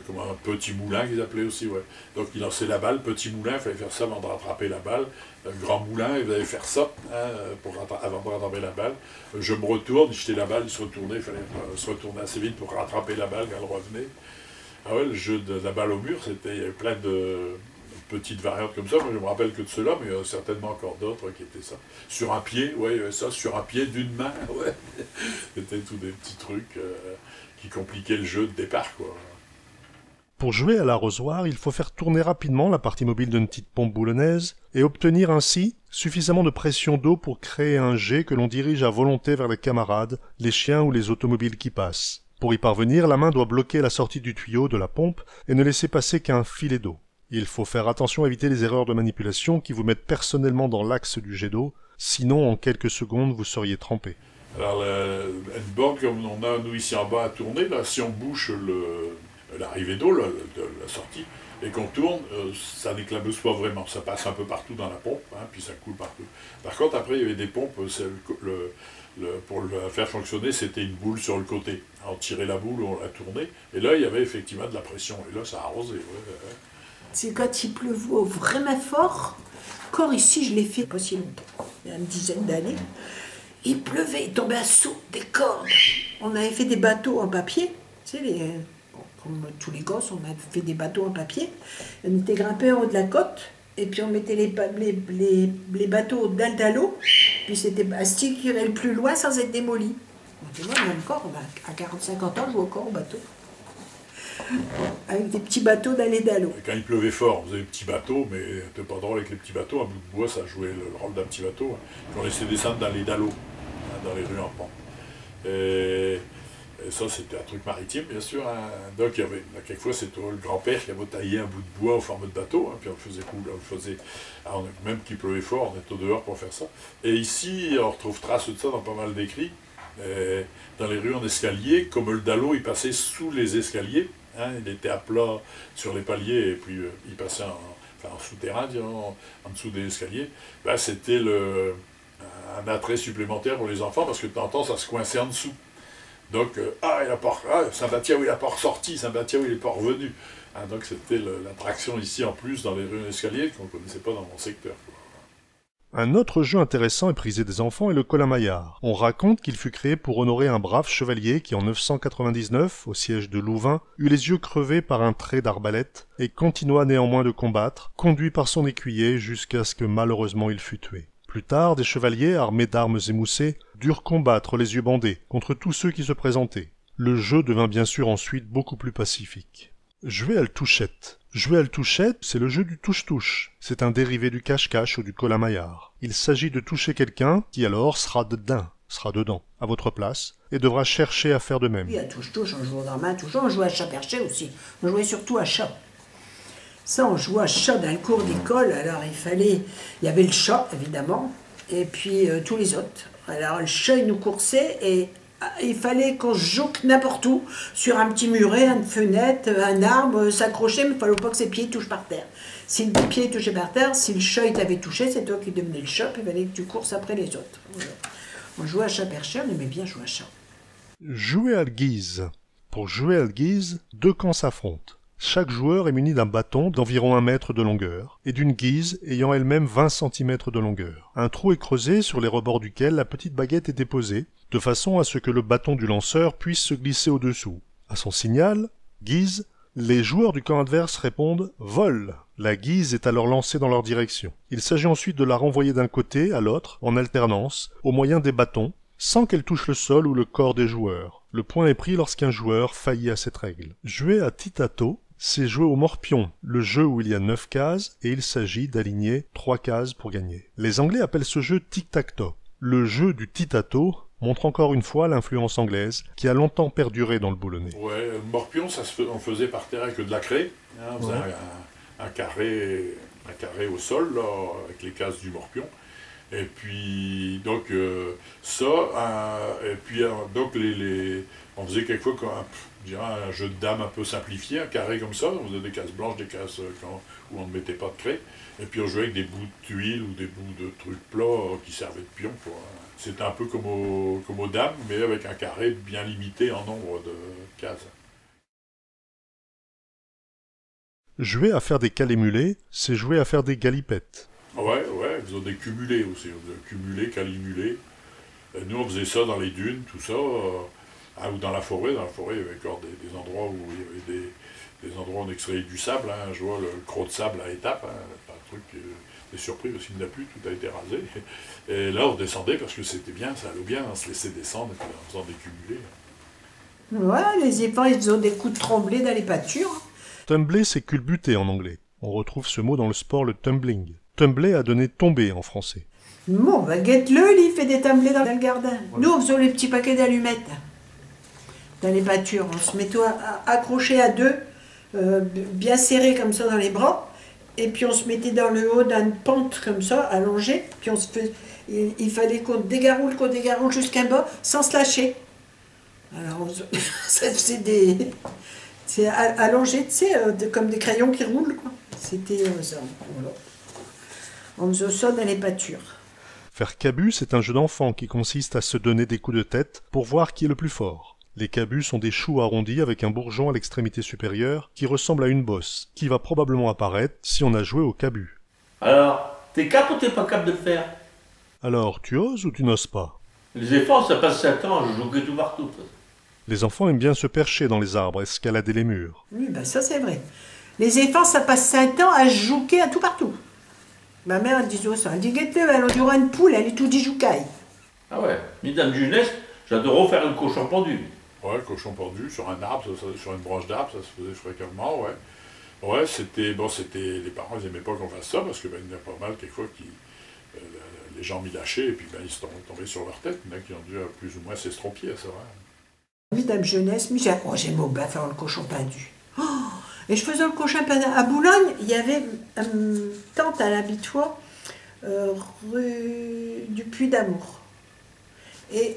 comme un petit moulin qu'ils appelaient aussi, ouais. Donc, il lançait la balle, petit moulin, il fallait faire ça avant de rattraper la balle. Grand moulin, il fallait faire ça hein, avant de rattraper la balle. Je me retourne, il jetait la balle, il se retournait, il fallait se retourner assez vite pour rattraper la balle quand elle revenait. Ah ouais, le jeu de la balle au mur, il y avait plein de petites variantes comme ça. Moi, je me rappelle que de ceux-là, mais il y a certainement encore d'autres qui étaient ça. Sur un pied, ouais, ça, sur un pied d'une main, ouais. C'était tous des petits trucs qui compliquaient le jeu de départ, quoi. Pour jouer à l'arrosoir, il faut faire tourner rapidement la partie mobile d'une petite pompe boulonnaise et obtenir ainsi suffisamment de pression d'eau pour créer un jet que l'on dirige à volonté vers les camarades, les chiens ou les automobiles qui passent. Pour y parvenir, la main doit bloquer la sortie du tuyau de la pompe et ne laisser passer qu'un filet d'eau. Il faut faire attention à éviter les erreurs de manipulation qui vous mettent personnellement dans l'axe du jet d'eau, sinon en quelques secondes vous seriez trempé. Alors une borne comme on a nous ici en bas à tourner, là, si on bouche l'arrivée d'eau, la sortie, et qu'on tourne, ça n'éclabousse pas vraiment, ça passe un peu partout dans la pompe, hein, puis ça coule partout. Par contre après il y avait des pompes, pour le faire fonctionner c'était une boule sur le côté. On tirait la boule, on la tournait, et là il y avait effectivement de la pression, et là ça arrosait. Ouais. C'est quand il pleuvait vraiment fort. Encore ici, je l'ai fait pas si longtemps, il y a une dizaine d'années. Il pleuvait, il tombait à soupe, des cordes. On avait fait des bateaux en papier. Tu sais, comme tous les gosses, on a fait des bateaux en papier. On était grimpés en haut de la côte. Et puis on mettait les bateaux au dalle d'allô. Puis c'était Bastille qui irait le plus loin sans être démoli. Donc, moi, même encore, à 40-50 ans, je joue encore au bateau. Avec des petits bateaux d'aller d'allô. Quand il pleuvait fort, on faisait des petits bateaux, mais c'était pas drôle avec les petits bateaux. Un bout de bois, ça jouait le rôle d'un petit bateau. Hein. Puis on laissait descendre dans les dallots, hein, dans les rues en pente. Et ça, c'était un truc maritime, bien sûr. Hein. Donc, il y avait, quelquefois, c'était le grand-père qui avait taillé un bout de bois au forme de bateau, hein, puis on le faisait couler. Alors, même qu'il pleuvait fort, on était au dehors pour faire ça. Et ici, on retrouve trace de ça dans pas mal d'écrits. Dans les rues en escalier, comme le dallot, il passait sous les escaliers. Hein, il était à plat sur les paliers et puis il passait en souterrain, disons, en dessous des escaliers. Là, c'était un attrait supplémentaire pour les enfants parce que de temps en temps, ça se coinçait en dessous. Donc, Saint-Baptiste, il n'a pas ressorti, Saint-Baptiste, il n'est pas revenu. Hein, donc, c'était l'attraction ici en plus dans les rues en escalier qu'on ne connaissait pas dans mon secteur, quoi. Un autre jeu intéressant et prisé des enfants est le colin-maillard. On raconte qu'il fut créé pour honorer un brave chevalier qui en 999, au siège de Louvain, eut les yeux crevés par un trait d'arbalète et continua néanmoins de combattre, conduit par son écuyer jusqu'à ce que malheureusement il fût tué. Plus tard, des chevaliers armés d'armes émoussées durent combattre les yeux bandés contre tous ceux qui se présentaient. Le jeu devint bien sûr ensuite beaucoup plus pacifique. Jouer à l'touchette. Jouer à l'touchette, c'est le jeu du touche-touche. C'est un dérivé du cache-cache ou du colin-maillard. Il s'agit de toucher quelqu'un qui alors sera dedans, à votre place, et devra chercher à faire de même. Oui, à touche-touche, on jouait dans main touche, on jouait à chat perché aussi. On jouait surtout à chat. Ça, on jouait à chat dans le cours d'école, alors il y avait le chat, évidemment, et puis tous les autres. Alors le chat, il nous coursait, et il fallait qu'on se joue n'importe où, sur un petit muret, une fenêtre, un arbre, s'accrocher, mais il ne fallait pas que ses pieds touchent par terre. Si le pied touchait par terre, si le chat t'avait touché, c'est toi qui devenais le chat, il fallait que tu courses après les autres. Voilà. On jouait à chat perché, on aimait bien jouer à chat. Jouer à la guise. Pour jouer à la guise, deux camps s'affrontent. Chaque joueur est muni d'un bâton d'environ 1 mètre de longueur et d'une guise ayant elle-même 20 cm de longueur. Un trou est creusé sur les rebords duquel la petite baguette est déposée, de façon à ce que le bâton du lanceur puisse se glisser au-dessous. À son signal, guise, les joueurs du camp adverse répondent « vol ». La guise est alors lancée dans leur direction. Il s'agit ensuite de la renvoyer d'un côté à l'autre, en alternance, au moyen des bâtons, sans qu'elle touche le sol ou le corps des joueurs. Le point est pris lorsqu'un joueur faillit à cette règle. Jouer à tic-tac-toe, c'est jouer au morpion, le jeu où il y a 9 cases et il s'agit d'aligner 3 cases pour gagner. Les Anglais appellent ce jeu tic-tac-toe. Le jeu du tic-tac-toe montre encore une fois l'influence anglaise qui a longtemps perduré dans le Boulonnais. Ouais, le morpion, on faisait par terre avec de la craie. Hein, on faisait un carré au sol, là, avec les cases du morpion. Et puis, donc, on faisait quelquefois un jeu de dames un peu simplifié, un carré comme ça, on faisait des cases blanches, des cases où on ne mettait pas de craie, et puis on jouait avec des bouts de tuiles ou des bouts de trucs plats qui servaient de pions, quoi. C'était un peu comme aux dames, mais avec un carré bien limité en nombre de cases. Jouer à faire des calémulés, c'est jouer à faire des galipettes. Ouais, ils ont des cumulés aussi, cumulés, calimulés. Nous, on faisait ça dans les dunes, tout ça, ou dans la forêt. Dans la forêt, il y avait encore des endroits où il y avait des endroits où on extrayait du sable. Hein. Je vois le croc de sable à étapes, hein, pas un truc, des surprises parce qu'il n'y en a plus, tout a été rasé. Et là, on descendait parce que c'était bien, ça allait bien, on se laissait descendre en faisant des cumulés. Ouais, les éléphants, ils ont des coups de tremblé dans les pâtures. Tumbler, c'est culbuter en anglais. On retrouve ce mot dans le sport, le tumbling. Tumbler a donné tomber en français. Bon, bah guette-le, il fait des tumblés dans le jardin. Ouais. Nous, on faisait les petits paquets d'allumettes dans les pâtures. On se mettait accrochés à deux, bien serrés comme ça dans les bras. Et puis on se mettait dans le haut d'une pente comme ça, allongé. Puis il fallait qu'on dégaroule jusqu'à bas sans se lâcher. Alors, ça faisait des... C'est allongé, tu sais, comme des crayons qui roulent, quoi. C'était ça. Voilà. On faisait ça dans les pâtures. Faire cabu, c'est un jeu d'enfant qui consiste à se donner des coups de tête pour voir qui est le plus fort. Les cabus sont des choux arrondis avec un bourgeon à l'extrémité supérieure qui ressemble à une bosse, qui va probablement apparaître si on a joué au cabu. Alors, t'es cap ou t'es pas cap de le faire? Alors, tu oses ou tu n'oses pas? Les efforts, ça passe 7 ans, je joue que tout partout. Les enfants aiment bien se percher dans les arbres, escalader les murs. Oui, ben ça c'est vrai. Les enfants, ça passe 5 ans à jouquer à tout partout. Ma mère, elle disait ça. Elle dit, guette-le, elle aura une poule, elle est tout dit joucaille. Ah ouais, mesdames jeunesse, j'adore faire le cochon pendu. Ouais, le cochon pendu sur un arbre, sur une branche d'arbre, ça se faisait fréquemment, ouais. Ouais, c'était, les parents, ils aimaient pas qu'on fasse ça, parce que, il y en a pas mal, quelquefois, les gens m'y lâchaient, et puis, ils se tombaient sur leur tête. Il y en a qui ont dû plus ou moins s'estropier à ça, ouais. Mesdames jeunesse, mais j'aime bien faire le cochon pendu. Oh, et je faisais le cochon pendu. À Boulogne, il y avait une tante à l'habitoire, rue du Puy d'Amour. Et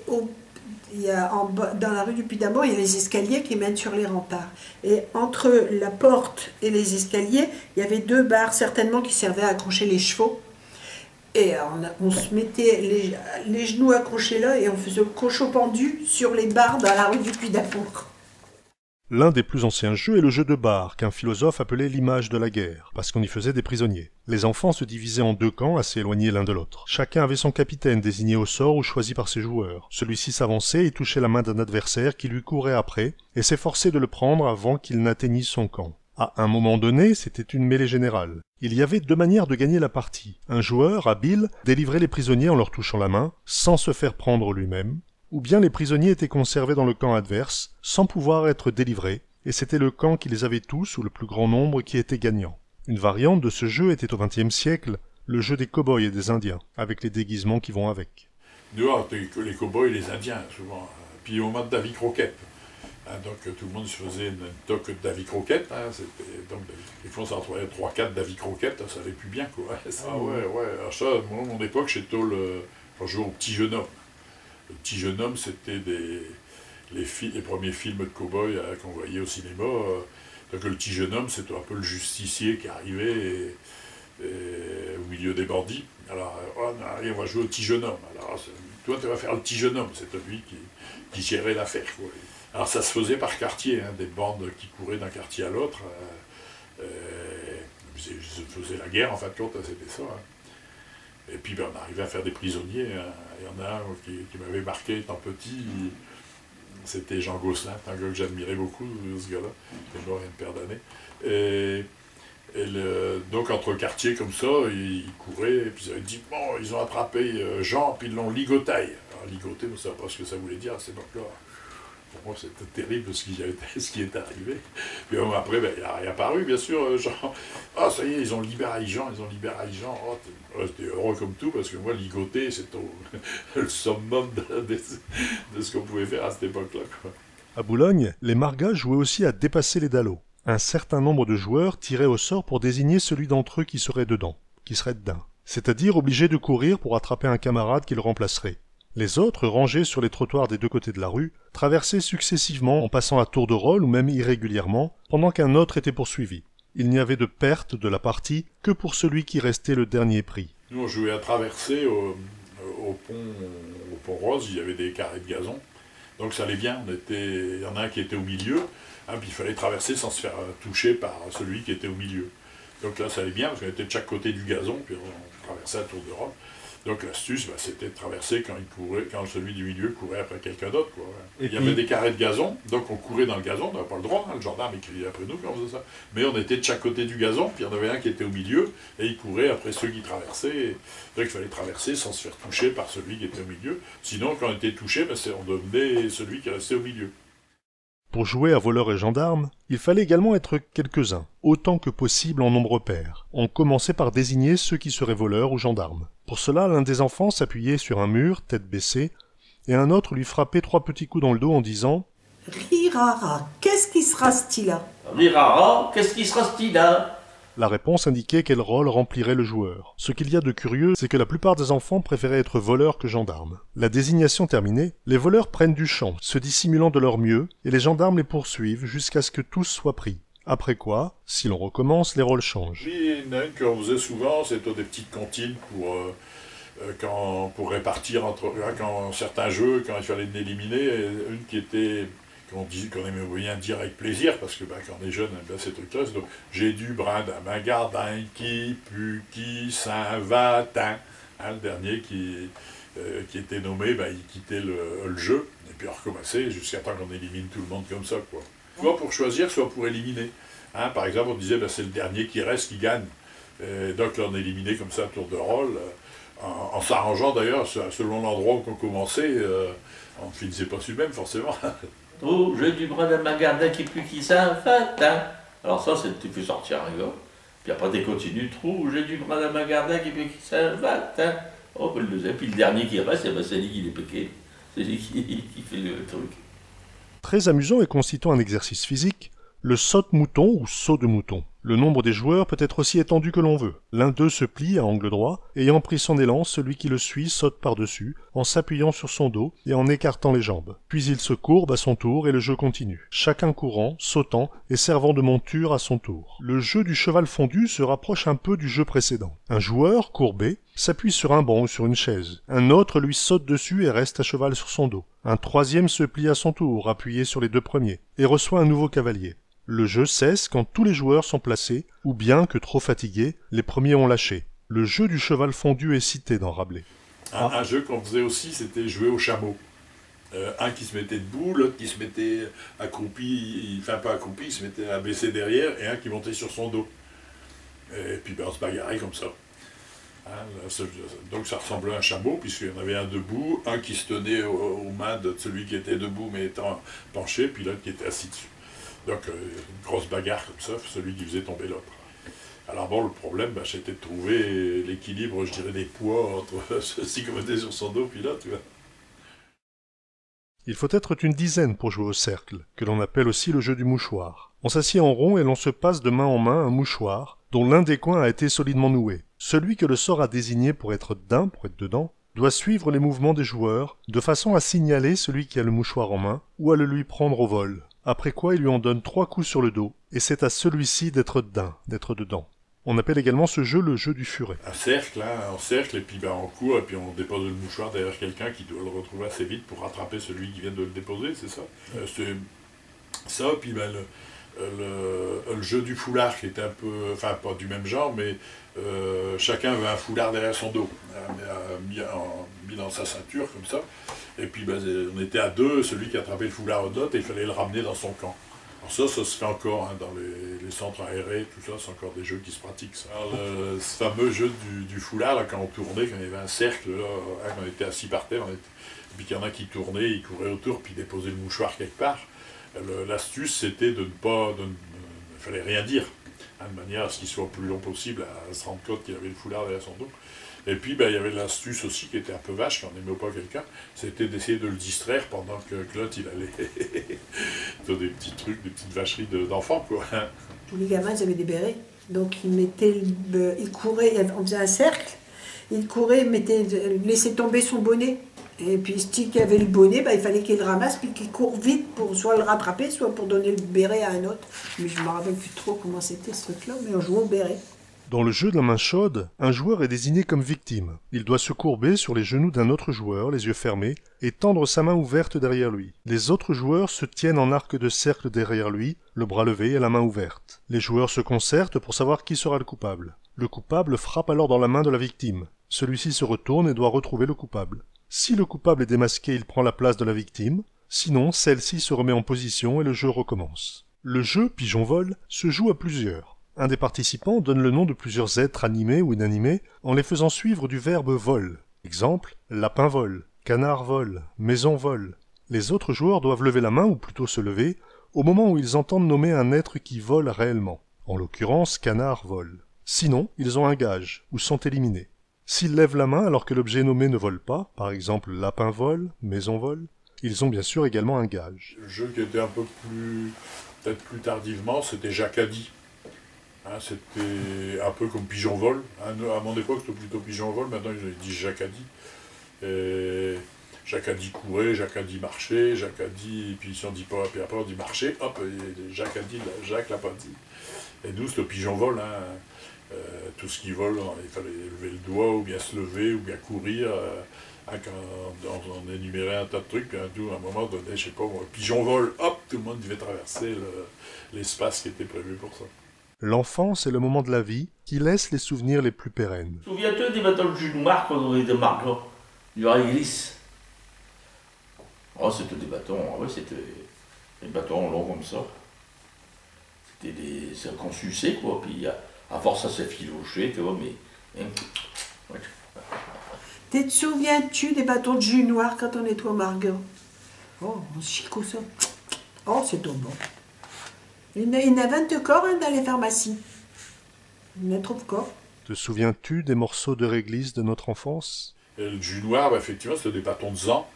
dans la rue du Puy d'Amour, il y a les escaliers qui mènent sur les remparts. Et entre la porte et les escaliers, il y avait 2 barres, certainement, qui servaient à accrocher les chevaux. Et on se mettait les genoux accrochés là et on faisait le cochon pendu sur les barres dans la rue du Puy d'Amour. L'un des plus anciens jeux est le jeu de barre, qu'un philosophe appelait l'image de la guerre, parce qu'on y faisait des prisonniers. Les enfants se divisaient en 2 camps assez éloignés l'un de l'autre. Chacun avait son capitaine désigné au sort ou choisi par ses joueurs. Celui-ci s'avançait et touchait la main d'un adversaire qui lui courait après et s'efforçait de le prendre avant qu'il n'atteignît son camp. À un moment donné, c'était une mêlée générale. Il y avait 2 manières de gagner la partie. Un joueur, habile, délivrait les prisonniers en leur touchant la main, sans se faire prendre lui-même, ou bien les prisonniers étaient conservés dans le camp adverse, sans pouvoir être délivrés, et c'était le camp qui les avait tous, ou le plus grand nombre, qui était gagnant. Une variante de ce jeu était au XXe siècle, le jeu des cow-boys et des indiens, avec les déguisements qui vont avec. Dehors, les cow-boys et les indiens, souvent. Puis au moment de Davy Croquette. Donc tout le monde se faisait une toque de Davy Croquette. Donc des fois on s'en trouvait 3-4 Davy Croquette, ça allait plus bien, quoi. Ça, ouais. Alors ça, moi, à mon époque, chez Toll, quand je jouais au Petit Jeune Homme. Le Petit Jeune Homme, c'était les premiers films de cow-boy qu'on voyait au cinéma. Donc le Petit Jeune Homme, c'était un peu le justicier qui arrivait au milieu des bandits. Alors, on va jouer au Petit Jeune Homme. Alors, toi tu vas faire le petit jeune homme, c'est lui qui gérait l'affaire, quoi. Alors ça se faisait par quartier, hein, des bandes qui couraient d'un quartier à l'autre, se faisait la guerre en fin de compte, c'était ça. Hein. Et puis ben, on arrivait à faire des prisonniers, hein. Il y en a un qui m'avait marqué étant petit, c'était Jean Gosselin, un gars que j'admirais beaucoup, ce gars-là, qui est mort il y a une paire d'années. Donc entre quartiers comme ça, ils couraient, et puis ils avaient dit, bon, ils ont attrapé Jean, puis ils l'ont ligotaille. Alors ligoté, je ne savais pas ce que ça voulait dire à cette époque-là. Pour moi, c'était terrible ce qui est arrivé. Puis après, ben, il a apparu, bien sûr, Jean. Ah, ça y est, ils ont libéré Jean. Oh, j'étais heureux comme tout, parce que moi, ligoter, c'est le summum de ce qu'on pouvait faire à cette époque-là, quoi. À Boulogne, les Margas jouaient aussi à dépasser les dallos. Un certain nombre de joueurs tiraient au sort pour désigner celui d'entre eux qui serait dedans, qui serait dedans. C'est-à-dire obligé de courir pour attraper un camarade qui le remplacerait. Les autres, rangés sur les trottoirs des deux côtés de la rue, traversaient successivement en passant à tour de rôle ou même irrégulièrement, pendant qu'un autre était poursuivi. Il n'y avait de perte de la partie que pour celui qui restait le dernier pris. Nous, on jouait à traverser au pont Rose, il y avait des carrés de gazon, donc ça allait bien. Il y en a un qui était au milieu, hein, puis il fallait traverser sans se faire toucher par celui qui était au milieu. Donc là, ça allait bien, parce qu'on était de chaque côté du gazon, puis on traversait à tour de rôle. Donc l'astuce, bah, c'était de traverser quand celui du milieu courait après quelqu'un d'autre, quoi. Il y avait des carrés de gazon, donc on courait dans le gazon, on n'avait pas le droit, hein, le gendarme écrivait après nous quand on faisait ça. Mais on était de chaque côté du gazon, puis il y en avait un qui était au milieu, et il courait après ceux qui traversaient. Donc il fallait traverser sans se faire toucher par celui qui était au milieu. Sinon, quand on était touché, bah, on devenait celui qui restait au milieu. Pour jouer à voleurs et gendarmes, il fallait également être quelques-uns, autant que possible en nombre pair. On commençait par désigner ceux qui seraient voleurs ou gendarmes. Pour cela, l'un des enfants s'appuyait sur un mur, tête baissée, et un autre lui frappait 3 petits coups dans le dos en disant « Rirara, qu'est-ce qui sera ce style-là » Rirara, qu'est-ce qui sera ce style-là ? La réponse indiquait quel rôle remplirait le joueur. Ce qu'il y a de curieux, c'est que la plupart des enfants préféraient être voleurs que gendarmes. La désignation terminée, les voleurs prennent du champ, se dissimulant de leur mieux, et les gendarmes les poursuivent jusqu'à ce que tous soient pris. Après quoi, si l'on recommence, les rôles changent. Il y en a une qu'on faisait souvent, c'était des petites comptines pour répartir quand certains jeux, quand il fallait en éliminer, une qui était... qu'on aimait bien dire avec plaisir, parce que quand on est jeune, on aime bien ces trucs-là. Donc, j'ai du brin d'un magardin qui pue, qui Saint-Vatin. Hein, le dernier qui était nommé, il quittait le jeu, et puis on recommençait jusqu'à temps qu'on élimine tout le monde comme ça, quoi. Soit pour choisir, soit pour éliminer. Hein, par exemple, on disait, c'est le dernier qui reste qui gagne. Donc là, on éliminait comme ça à tour de rôle, en s'arrangeant d'ailleurs, selon l'endroit où on commençait, on ne finissait pas sur le même, forcément. Oh, j'ai du bras de magardin qui pue qui Saint-Vatin. Alors ça, tu fais sortir un gars. Puis après, tu continues, trou, j'ai du bras de magardin qui pue qui Saint-Vatin. Oh, puis le deuxième, puis le dernier qui reste, c'est lui qui l'est piqué. C'est lui qui fait le truc. Très amusant et constituant un exercice physique, le saute-mouton ou saut de mouton. Le nombre des joueurs peut être aussi étendu que l'on veut. L'un d'eux se plie à angle droit, ayant pris son élan, celui qui le suit saute par-dessus, en s'appuyant sur son dos et en écartant les jambes. Puis il se courbe à son tour et le jeu continue. Chacun courant, sautant et servant de monture à son tour. Le jeu du cheval fondu se rapproche un peu du jeu précédent. Un joueur, courbé, s'appuie sur un banc ou sur une chaise. Un autre lui saute dessus et reste à cheval sur son dos. Un troisième se plie à son tour, appuyé sur les 2 premiers, et reçoit un nouveau cavalier. Le jeu cesse quand tous les joueurs sont placés, ou bien que trop fatigués, les premiers ont lâché. Le jeu du cheval fondu est cité dans Rabelais. Un jeu qu'on faisait aussi, c'était jouer au chameau. Un qui se mettait debout, l'autre qui se mettait accroupi, enfin pas accroupi, il se mettait abaissé derrière, et un qui montait sur son dos. Et puis on se bagarrait comme ça. Hein, donc ça ressemblait à un chameau, puisqu'il y en avait un debout, un qui se tenait aux mains de celui qui était debout mais étant penché, puis l'autre qui était assis dessus. Donc, une grosse bagarre comme ça, celui qui faisait tomber l'autre. Alors bon, le problème, c'était de trouver l'équilibre, je dirais, des poids entre ceux-ci qui montaient sur son dos, puis là, tu vois. Il faut être une dizaine pour jouer au cercle, que l'on appelle aussi le jeu du mouchoir. On s'assied en rond et l'on se passe de main en main un mouchoir, dont l'un des coins a été solidement noué. Celui que le sort a désigné pour être dedans, doit suivre les mouvements des joueurs, de façon à signaler celui qui a le mouchoir en main, ou à le lui prendre au vol. Après quoi il lui en donne 3 coups sur le dos, et c'est à celui-ci d'être dedans. On appelle également ce jeu le jeu du furet. Un cercle, hein, en cercle, et puis ben, on court, et puis on dépose le mouchoir derrière quelqu'un qui doit le retrouver assez vite pour rattraper celui qui vient de le déposer, c'est ça. C'est ça, puis ben, le jeu du foulard qui était un peu, enfin pas du même genre, mais chacun avait un foulard derrière son dos, hein, mis dans sa ceinture comme ça, et puis ben, on était à deux, celui qui attrapait le foulard au dot, et il fallait le ramener dans son camp. Alors ça se fait encore hein, dans les centres aérés, tout ça, c'est encore des jeux qui se pratiquent. Ça. Alors, ce fameux jeu du foulard, là, quand on tournait, quand il y avait un cercle, là, hein, quand on était assis par terre, et puis qu'il y en a qui tournaient, ils couraient autour, puis déposaient le mouchoir quelque part. L'astuce, c'était de ne pas... il ne fallait rien dire, hein, de manière à ce qu'il soit le plus long possible, à se rendre compte qu'il avait le foulard derrière son dos. Et puis, ben, il y avait l'astuce aussi qui était un peu vache quand on n'aimait pas quelqu'un, c'était d'essayer de le distraire pendant que l'autre, il allait... des petits trucs, des petites vacheries d'enfants, quoi. Tous les gamins, ils avaient des bérets. Donc, ils couraient, on faisait un cercle, ils couraient, ils laissaient tomber son bonnet. Et puis, celui qui avait le bonnet, il fallait qu'il le ramasse, puis qu'il court vite pour soit le rattraper, soit pour donner le béret à un autre. Mais je ne me rappelle plus trop comment c'était ce truc-là, mais on jouait au béret. Dans le jeu de la main chaude, un joueur est désigné comme victime. Il doit se courber sur les genoux d'un autre joueur, les yeux fermés, et tendre sa main ouverte derrière lui. Les autres joueurs se tiennent en arc de cercle derrière lui, le bras levé et la main ouverte. Les joueurs se concertent pour savoir qui sera le coupable. Le coupable frappe alors dans la main de la victime. Celui-ci se retourne et doit retrouver le coupable. Si le coupable est démasqué, il prend la place de la victime. Sinon, celle-ci se remet en position et le jeu recommence. Le jeu pigeon-vol se joue à plusieurs. Un des participants donne le nom de plusieurs êtres animés ou inanimés en les faisant suivre du verbe vol. Exemple, lapin vole, canard vole, maison vole. Les autres joueurs doivent lever la main, ou plutôt se lever, au moment où ils entendent nommer un être qui vole réellement. En l'occurrence, canard vole. Sinon, ils ont un gage, ou sont éliminés. S'ils lèvent la main alors que l'objet nommé ne vole pas, par exemple lapin vole, maison vole, ils ont bien sûr également un gage. Le jeu qui était un peu plus, peut-être plus tardivement, c'était Jacadie. Hein, c'était un peu comme pigeon-vol. Hein, à mon époque, c'était plutôt pigeon-vol, maintenant ils disent Jacadie. Jacadie courait, Jacadie marchait, Jacadie, et puis si on dit pas, puis après on dit marcher, hop, Jacadie, Jacques l'a pas dit. Et nous, c'était pigeon-vol. Hein. Tout ce qui vole, il fallait lever le doigt, ou bien se lever, ou bien courir. Quand on énumérait un tas de trucs, puis à un moment donné, je sais pas, pigeon vole, hop, tout le monde devait traverser l'espace qui était prévu pour ça. L'enfance est le moment de la vie qui laisse les souvenirs les plus pérennes. Souviens-toi des bâtons de jus noir quand on était marquants, du réglisse. Oh, c'était des bâtons, ouais, c'était des bâtons longs comme ça. C'était c'est qu'on suçait, quoi, puis à force ça s'est filoché, tu vois, mais... Ouais. Te souviens-tu des bâtons de jus noir quand on était au Margot? Oh, on chico ça. Oh, c'est tout bon. Il y en a 20 corps hein, dans les pharmacies. Il y en a trop de corps. Te souviens-tu des morceaux de réglisse de notre enfance? Et le jus noir, effectivement, c'était des bâtons de zan.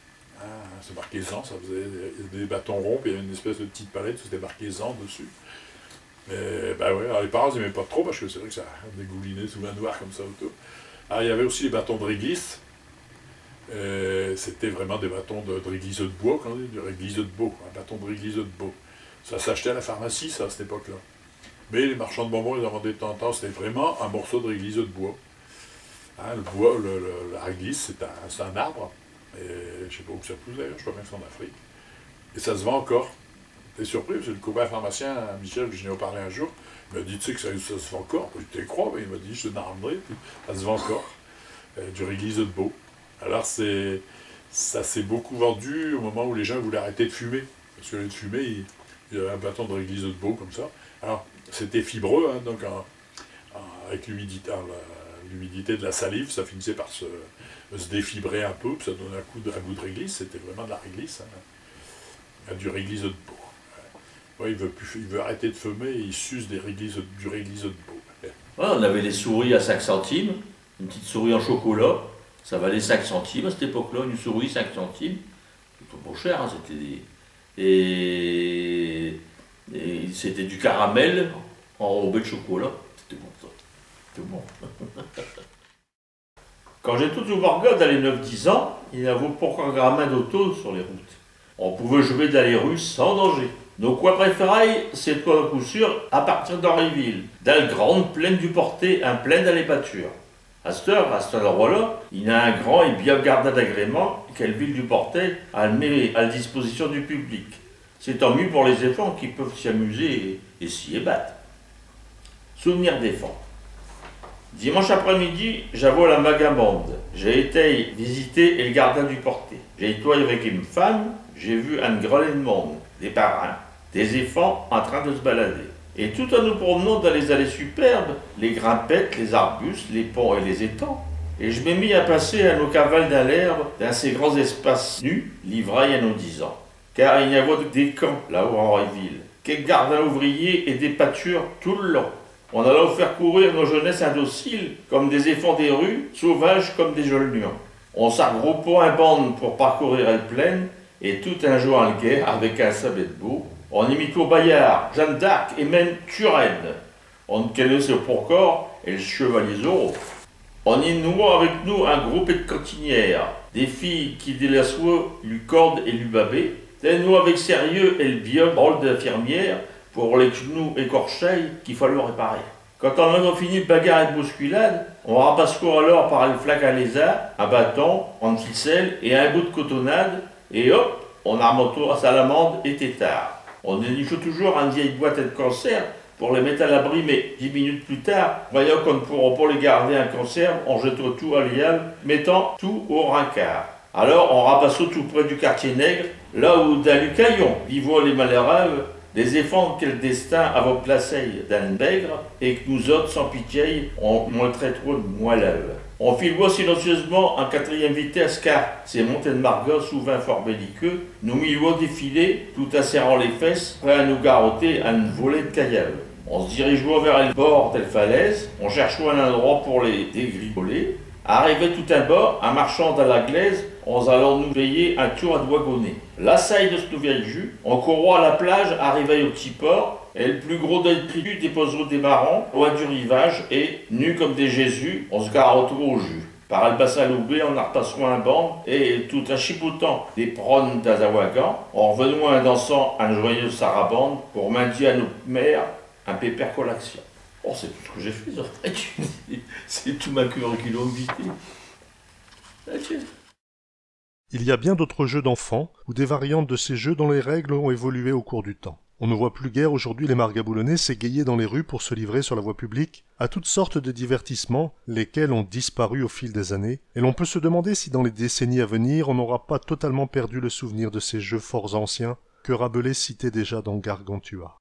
Hein, c'est marqué zan, ça faisait des bâtons ronds, puis il y avait une espèce de petite palette, c'était marqué zan dessus. Mais ben ouais, alors les parents n'aimaient pas trop parce que c'est vrai que ça dégoulinait souvent noir comme ça autour. Alors il y avait aussi les bâtons de réglisse. C'était vraiment des bâtons de réglisse de bois, quand on dit, de réglisse de bois, un bâton de réglisse de bois. Ça s'achetait à la pharmacie, ça, à cette époque-là. Mais les marchands de bonbons, ils en vendaient de temps en temps, c'était vraiment un morceau de réglisse de bois. Hein, le bois, la réglisse, c'est un arbre. Et je sais pas où ça pousse d'ailleurs, je crois bien que c'est en Afrique. Et ça se vend encore. T'es surpris, parce que le copain pharmacien, Michel, je n'ai parlé un jour, il m'a dit, tu sais que ça se vend encore. Je te crois, mais il m'a dit, je te narrerai, ça se vend encore. Du réglisse de bois. Alors ça s'est beaucoup vendu au moment où les gens voulaient arrêter de fumer. Parce que de fumer, il y avait un bâton de réglisse de bois comme ça. Alors c'était fibreux, hein, donc avec l'humidité de la salive, ça finissait par se défibrer un peu, puis ça donnait un goût de réglisse, c'était vraiment de la réglisse. Hein. Du réglisse de bois. Ouais, il veut arrêter de fumer et il suce du réglisse de bois. Ouais, on avait les souris à 5 centimes, une petite souris en chocolat. Ça valait 5 centimes à cette époque-là, une souris 5 centimes. C'était pas cher, hein, c'était et c'était du caramel enrobé de chocolat. C'était bon ça. C'était bon. Quand j'étais au Margot dans les 9-10 ans, il n'y avait pas encore gamin d'auto sur les routes. On pouvait jouer dans les rues sans danger. Nos coins préférés, c'est à coup sûr à partir d'Henryville, dans la grande plaine du Porté, un plein dans les pâtures. À cet endroit-là, il y a un grand et bien gardé d'agrément qu'elle ville du Portet a mis à la disposition du public. C'est tant mieux pour les enfants qui peuvent s'y amuser et s'y ébattre. Souvenir d'enfants. Dimanche après-midi, j'avoue à la Magabande. J'ai été visiter le gardien du Portet. J'ai été avec une femme, j'ai vu un grelais de monde, des parrains, des enfants en train de se balader. Et tout en nous promenant dans les allées superbes, les grimpettes, les arbustes, les ponts et les étangs, et je m'ai mis à passer à nos cavales dans l'herbe, dans ces grands espaces nus, livrés à nos 10 ans. Car il y avait des camps là-haut en Henryville, quelques gardins ouvriers et des pâtures tout le long. On allait faire courir nos jeunesses indociles, comme des éléphants des rues, sauvages comme des jolnions. On s'argroupait en bande pour parcourir la plaine, et tout un jour en guerre avec un sabet de beau. On imitait Bayard, Jeanne d'Arc et même Turenne. On connaissait pour corps et le chevalier Zorro. On y nouait avec nous un groupe de cantinières, des filles qui délaçaient lui corde et lui babé, des nous avec sérieux et le bien rôle d'infirmière pour les genoux écorchés qu'il fallait réparer. Quand on a fini de bagarre et de bousculade, on rapassait alors par le flac à lézard, un bâton, une ficelle et un bout de cotonnade, et hop, on arme à salamande et tétard. On dénichait toujours une vieille boîte de conserve pour les mettre à l'abri, mais 10 minutes plus tard, voyant qu'on ne pourra pas les garder en conserve, on jetait tout à l'ial, mettant tout au rincard. Alors on rapassait tout près du quartier nègre, là où dans le caillon vivaient les malheureux, des enfants quel destin avait placé dans le bègre, et que nous autres, sans pitié, on montrait trop de moelleux. On filait silencieusement en 4e vitesse car ces montées de Margot, souvent fort belliqueux, nous milions défiler, tout en serrant les fesses, prêts à nous garrotter à une volée de cailloux. On se dirigeait vers le bord de la falaise, on cherchait un endroit pour les dégrigoler. Arrivé tout à bas, en marchant dans la glaise, on allait nous payer un tour à douagonner. La saille de ce nouvel jus, on courait à la plage, arrivé au petit port, et le plus gros des tribus déposerait des marrons, loin du rivage, et, nus comme des Jésus, on se garrotait au jus. Par le bassin loubé, on a repassé un banc, et tout en chipoutant des prônes d'Azawagan, on revenait en dansant un joyeux sarabande pour maintenir à notre mère un pépère collation. Oh, c'est tout ce que j'ai fait, ça. C'est tout ma curriculum vitae. Il y a bien d'autres jeux d'enfants, ou des variantes de ces jeux dont les règles ont évolué au cours du temps. On ne voit plus guère aujourd'hui les margaboulonnais s'égayer dans les rues pour se livrer sur la voie publique à toutes sortes de divertissements, lesquels ont disparu au fil des années, et l'on peut se demander si dans les décennies à venir on n'aura pas totalement perdu le souvenir de ces jeux forts anciens que Rabelais citait déjà dans Gargantua.